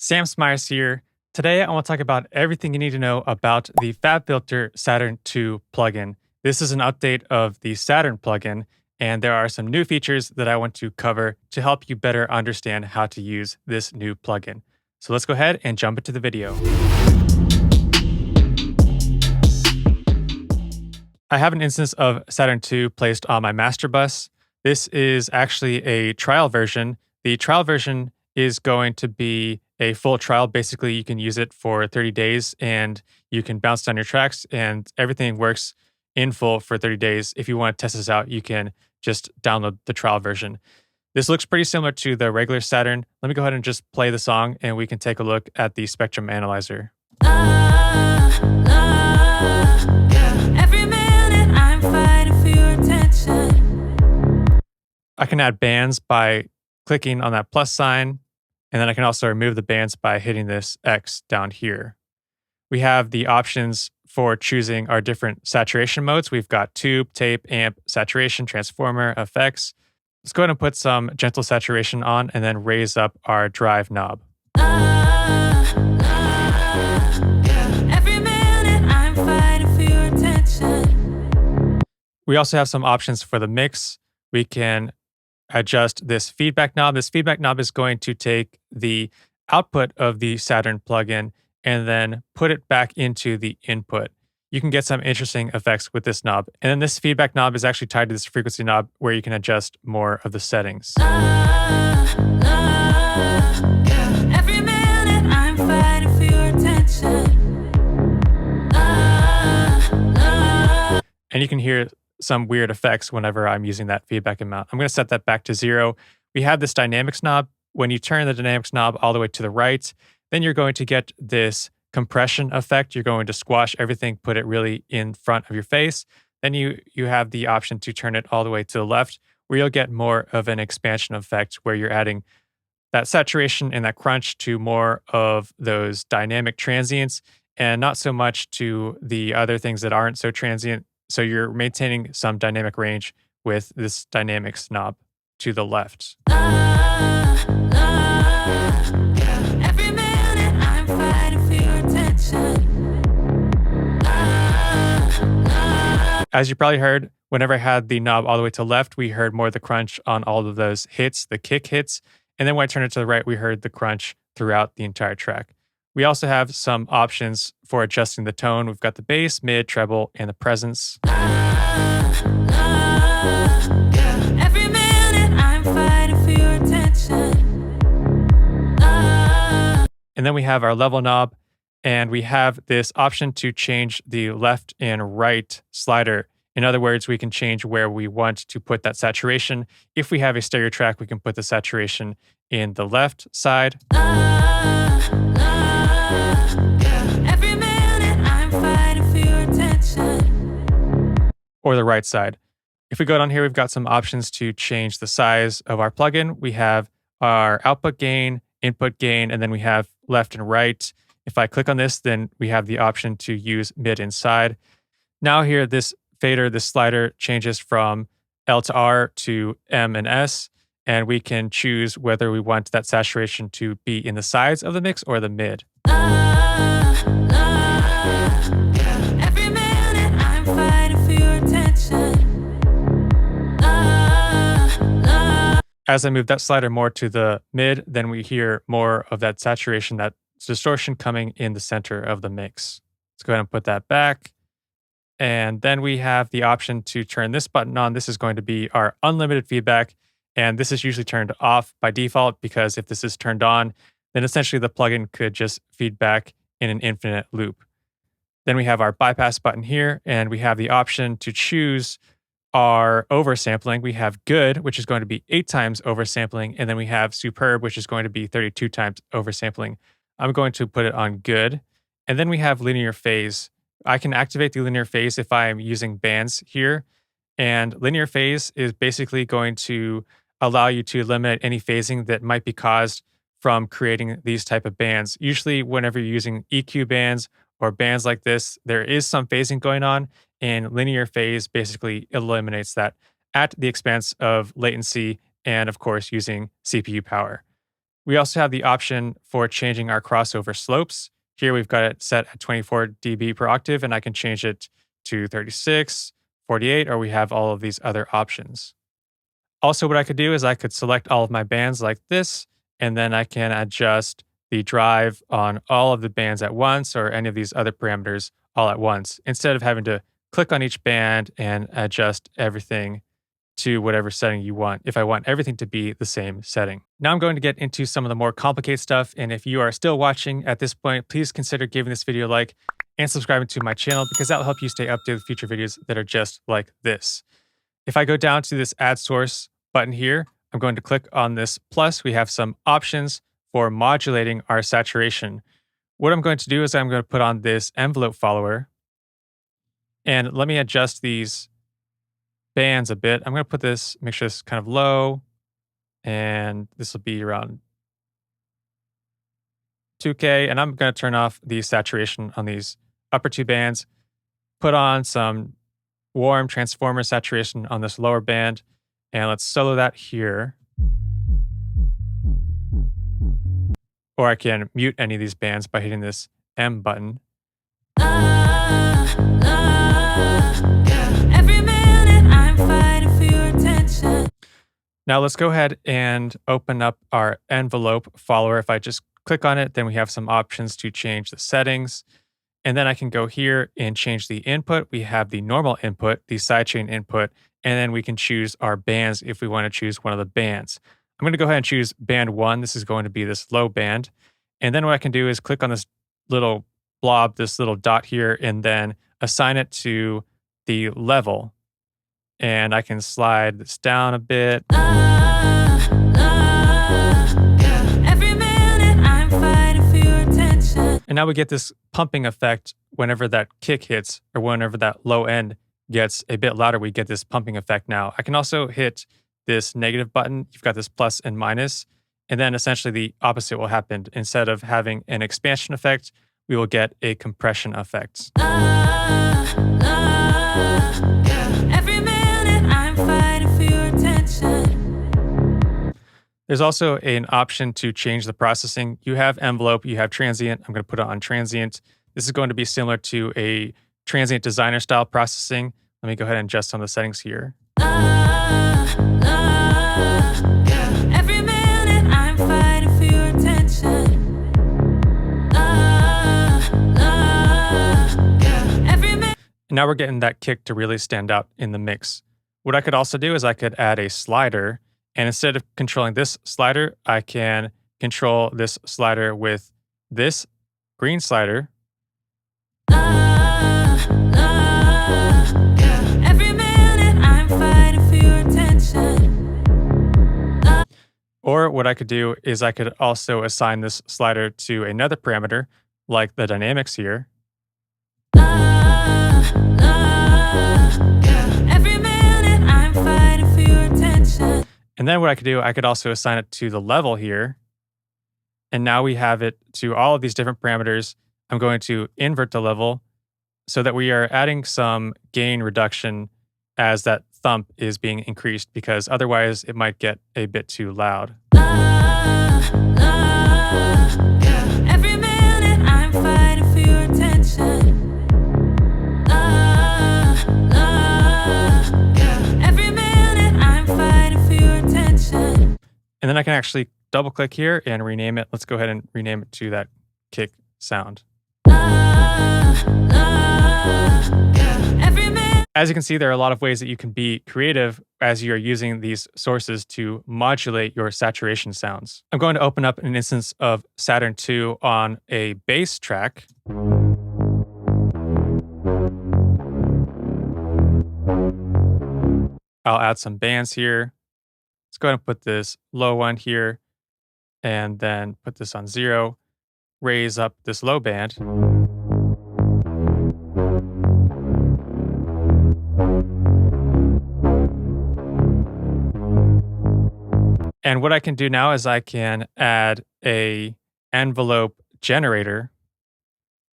Sam Smyers here. Today, I want to talk about everything you need to know about the Fabfilter Saturn 2 plugin. This is an update of the Saturn plugin, and there are some new features that I want to cover to help you better understand how to use this new plugin. So let's go ahead and jump into the video. I have an instance of Saturn 2 placed on my master bus. This is actually a trial version. The trial version is going to be a full trial. Basically, you can use it for 30 days and you can bounce down your tracks and everything works in full for 30 days. If you want to test this out, you can just download the trial version. This looks pretty similar to the regular Saturn. Let me go ahead and just play the song and we can take a look at the spectrum analyzer. Every minute I'm fighting for your attention. I can add bands by clicking on that plus sign, and then I can also remove the bands by hitting this X down here. We have the options for choosing our different saturation modes. We've got tube, tape, amp, saturation, transformer, effects. Let's go ahead and put some gentle saturation on and then raise up our drive knob. Every minute I'm fighting for your attention. We also have some options for the mix. We can adjust this feedback knob. This feedback knob is going to take the output of the Saturn plugin and then put it back into the input. You can get some interesting effects with this knob. And then this feedback knob is actually tied to this frequency knob where you can adjust more of the settings. Every minute I'm fighting for your attention. And you can hear some weird effects whenever I'm using that feedback amount. I'm going to set that back to 0. We have this dynamics knob. When you turn the dynamics knob all the way to the right, then you're going to get this compression effect. You're going to squash everything, put it really in front of your face. Then you have the option to turn it all the way to the left, where you'll get more of an expansion effect, where you're adding that saturation and that crunch to more of those dynamic transients and not so much to the other things that aren't so transient. So you're maintaining some dynamic range with this dynamics knob to the left. Every minute I'm fighting for your attention. As you probably heard, whenever I had the knob all the way to the left, we heard more of the crunch on all of those hits, the kick hits. And then when I turned it to the right, we heard the crunch throughout the entire track. We also have some options for adjusting the tone. We've got the bass, mid, treble, and the presence. Every minute I'm fighting for your attention. And then we have our level knob, and we have this option to change the left and right slider. In other words, we can change where we want to put that saturation. If we have a stereo track, we can put the saturation in the left side. Every minute I'm fighting for your attention. Or the right side. If we go down here, we've got some options to change the size of our plugin. We have our output gain, input gain, and then we have left and right. If I click on this, then we have the option to use mid and side. Now here, this fader, this slider changes from L to R to M and S, and we can choose whether we want that saturation to be in the sides of the mix or the mid. Every minute I'm fighting for your attention. As I move that slider more to the mid, then we hear more of that saturation, that distortion coming in the center of the mix. Let's go ahead and put that back. And then we have the option to turn this button on. This is going to be our unlimited feedback. And this is usually turned off by default because if this is turned on, then essentially the plugin could just feedback in an infinite loop. Then we have our bypass button here, and we have the option to choose our oversampling. We have good, which is going to be 8 times oversampling, and then we have superb, which is going to be 32 times oversampling. I'm going to put it on good. And then we have linear phase. I can activate the linear phase if I'm using bands here. And linear phase is basically going to allow you to eliminate any phasing that might be caused from creating these type of bands. Usually whenever you're using EQ bands or bands like this, there is some phasing going on, and linear phase basically eliminates that at the expense of latency and, of course, using CPU power. We also have the option for changing our crossover slopes. Here we've got it set at 24 dB per octave, and I can change it to 36, 48, or we have all of these other options. Also, what I could do is I could select all of my bands like this, and then I can adjust the drive on all of the bands at once or any of these other parameters all at once, instead of having to click on each band and adjust everything to whatever setting you want if I want everything to be the same setting. Now I'm going to get into some of the more complicated stuff, and if you are still watching at this point, please consider giving this video a like and subscribing to my channel because that will help you stay updated with future videos that are just like this. If I go down to this add source button here, I'm going to click on this plus. We have some options for modulating our saturation. What I'm going to do is I'm going to put on this envelope follower, and let me adjust these bands a bit. I'm going to put this, make sure this is kind of low, and this will be around 2K. And I'm going to turn off the saturation on these upper two bands, put on some warm transformer saturation on this lower band, and let's solo that here. Or I can mute any of these bands by hitting this M button. Every minute I'm fighting for your attention. Now let's go ahead and open up our envelope follower. If I just click on it, then we have some options to change the settings. And then I can go here and change the input. We have the normal input, the sidechain input, and then we can choose our bands if we want to choose one of the bands. I'm going to go ahead and choose band 1. This is going to be this low band. And then what I can do is click on this little blob, this little dot here, and then assign it to the level. And I can slide this down a bit. Every minute I'm fighting for your attention. And now we get this pumping effect whenever that kick hits or whenever that low end gets a bit louder, we get this pumping effect now. I can also hit this negative button. You've got this plus and minus, and then essentially the opposite will happen. Instead of having an expansion effect, we will get a compression effect. Every minute I'm fighting for your attention. There's also an option to change the processing. You have envelope, you have transient. I'm going to put it on transient. This is going to be similar to a transient designer style processing. Let me go ahead and adjust some of the settings here. Every minute I'm fighting for your attention. And now we're getting that kick to really stand out in the mix. What I could also do is I could add a slider, and instead of controlling this slider, I can control this slider with this green slider. Every minute I'm fighting for your attention. Or what I could do is I could also assign this slider to another parameter, like the dynamics here. Every minute I'm fighting for your attention. And then what I could do, I could also assign it to the level here. And now we have it to all of these different parameters. I'm going to invert the level so that we are adding some gain reduction as that thump is being increased, because otherwise it might get a bit too loud. Every minute I'm fighting for your attention. Every minute I'm fighting for your attention. And then I can actually double click here and rename it. Let's go ahead and rename it to that kick sound. As you can see, there are a lot of ways that you can be creative as you're using these sources to modulate your saturation sounds. I'm going to open up an instance of Saturn II on a bass track. I'll add some bands here. Let's go ahead and put this low one here and then put this on 0. Raise up this low band. And what I can do now is I can add a envelope generator.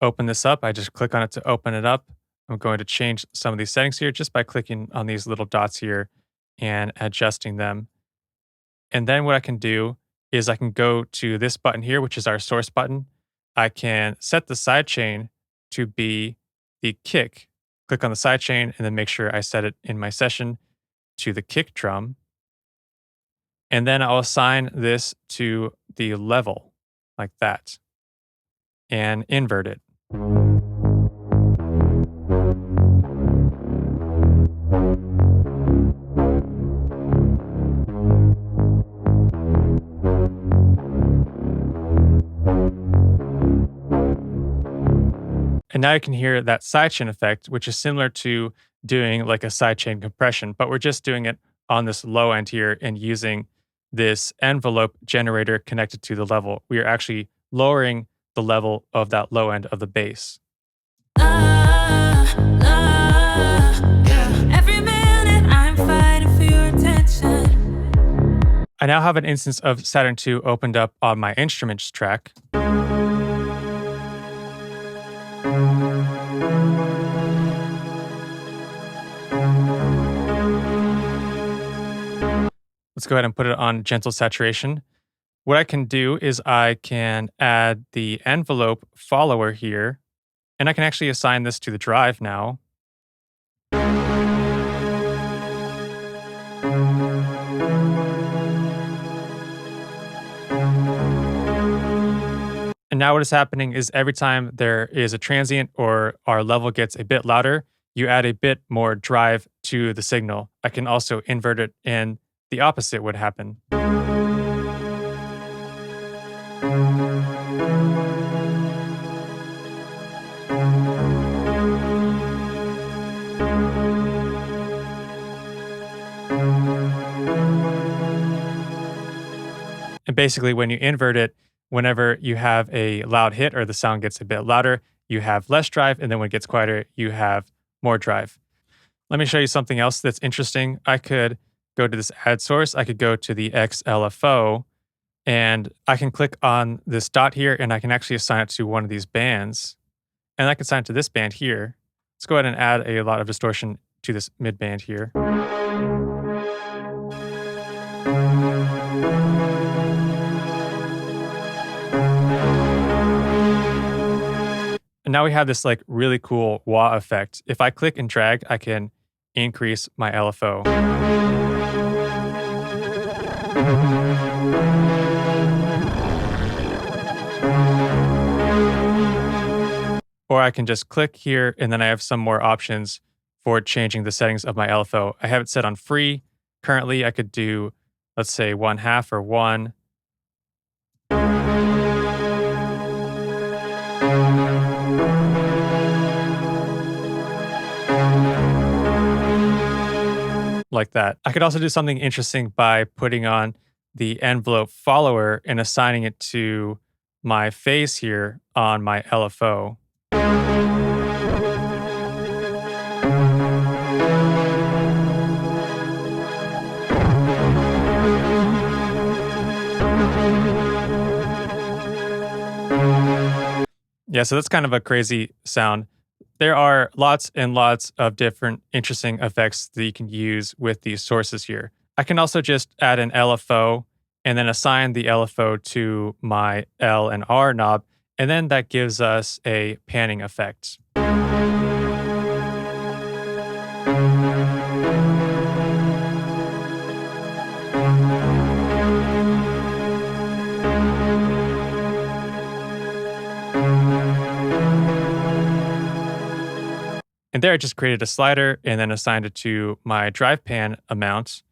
Open this up. I just click on it to open it up. I'm going to change some of these settings here just by clicking on these little dots here and adjusting them. And then what I can do is I can go to this button here, which is our source button. I can set the sidechain to be the kick. Click on the sidechain and then make sure I set it in my session to the kick drum. And then I'll assign this to the level like that and invert it. And now you can hear that sidechain effect, which is similar to doing like a sidechain compression, but we're just doing it on this low end here and using this envelope generator connected to the level. We are actually lowering the level of that low end of the bass. Every minute I'm fighting for your attention. I now have an instance of Saturn II opened up on my instruments track. Let's go ahead and put it on gentle saturation. What I can do is I can add the envelope follower here, and I can actually assign this to the drive now. And now what is happening is every time there is a transient or our level gets a bit louder, you add a bit more drive to the signal. I can also invert it and the opposite would happen. And basically, when you invert it, whenever you have a loud hit or the sound gets a bit louder, you have less drive. And then when it gets quieter, you have more drive. Let me show you something else that's interesting. I could go to this add source. I could go to the XLFO and I can click on this dot here and I can actually assign it to one of these bands. And I can assign it to this band here. Let's go ahead and add a lot of distortion to this mid band here. And now we have this like really cool wah effect. If I click and drag, I can increase my LFO. Or I can just click here and then I have some more options for changing the settings of my LFO. I have it set on free. Currently, I could do, let's say 1/2 or 1. Like that. I could also do something interesting by putting on the envelope follower and assigning it to my phase here on my LFO. Yeah, so that's kind of a crazy sound. There are lots and lots of different interesting effects that you can use with these sources here. I can also just add an LFO and then assign the LFO to my L and R knob, and then that gives us a panning effect. And there I just created a slider and then assigned it to my drive pan amount,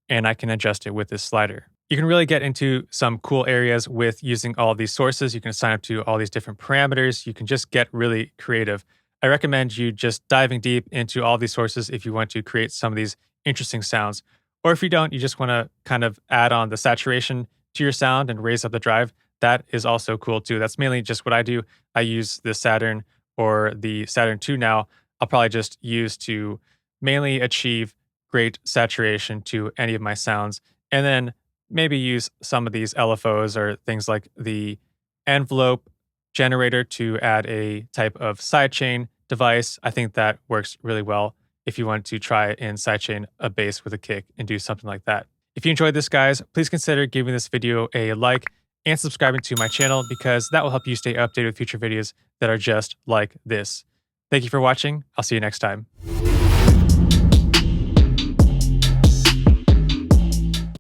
and I can adjust it with this slider. You can really get into some cool areas with using all of these sources. You can assign up to all these different parameters. You can just get really creative. I recommend you just diving deep into all these sources if you want to create some of these interesting sounds. Or if you don't, you just want to kind of add on the saturation to your sound and raise up the drive. That is also cool too. That's mainly just what I do. I use the Saturn or the Saturn II now. I'll probably just use to mainly achieve great saturation to any of my sounds. And then maybe use some of these LFOs or things like the envelope generator to add a type of sidechain device. I think that works really well if you want to try and sidechain a bass with a kick and do something like that. If you enjoyed this, guys, please consider giving this video a like and subscribing to my channel because that will help you stay updated with future videos that are just like this. Thank you for watching. I'll see you next time.